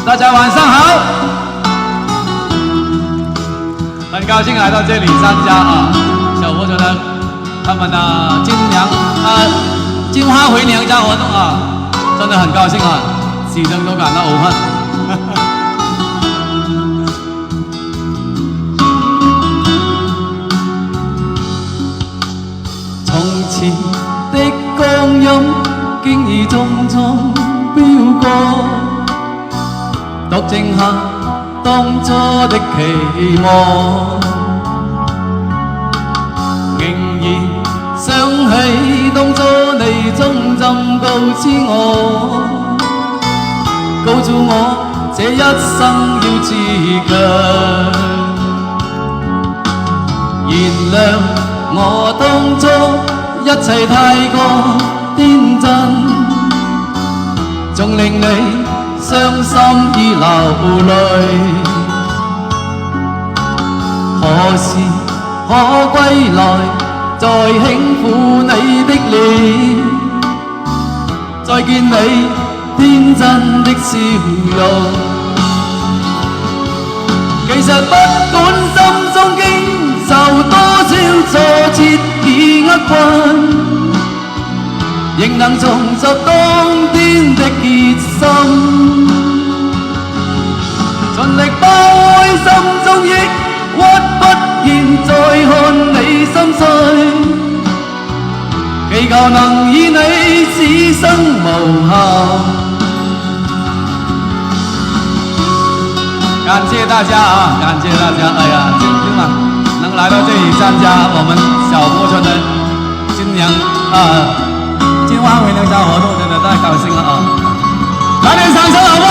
大家晚上好，很高兴来到这里参加小佛球的他们的金花回娘家活动真的很高兴始終都感到無憾。從前的光陰經已匆匆飆過，獨剩下當初的期望，仍然想起當初你衷心告知我，告訴我這一生要自強，原諒我當初一切太過天真，仲令你傷心而流淚。何時可歸來，再輕撫你的臉，再見你天真的笑容。其實不管心中經受多少挫折與厄困，仍能重拾當天的決心，盡力拋開心中抑鬱，不願再看你心碎，祈求能與你此生無憾。感謝大家感謝大家！哎呀，今晚能來到這裡參加我們小佛村的金花回娘家活動，真的太高興了來點掌聲好不好？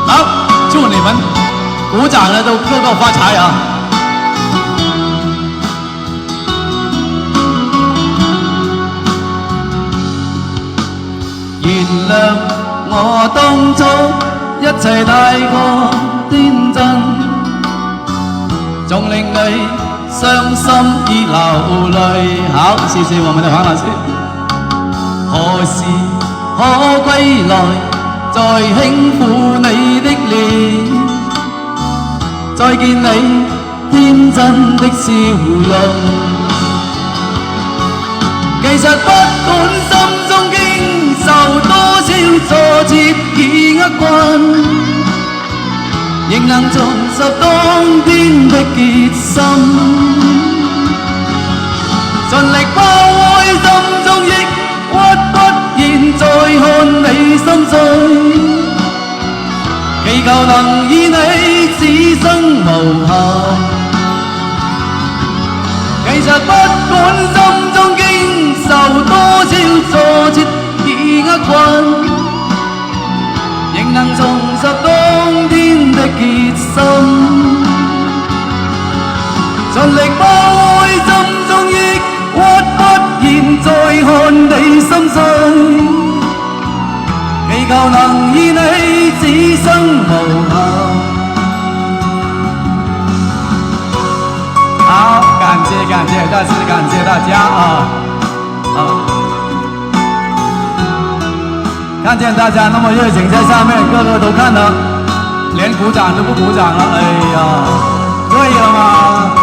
好，祝你們鼓掌的都個個發財原諒我當初一切太過天真，仲令你傷心而流淚。好，謝謝我們的黃老師。何時可歸來，再輕撫你的臉，再見你天真的笑容。其實不管心中經受多少挫折與厄困，仍能重拾當天的決心，盡力拋開心中抑鬱，不願再看你心碎，祈求能與你此生無憾。其實不管心中經受多少挫折與厄困，仍能重拾當天的決心，盡力拋開心中抑鬱，不願再看你心碎，祈求能與你此生無憾。好，感謝，再次感謝大家看見大家那麼熱情在下面，個個都看了，連鼓掌都不鼓掌了，哎呀，對了嗎？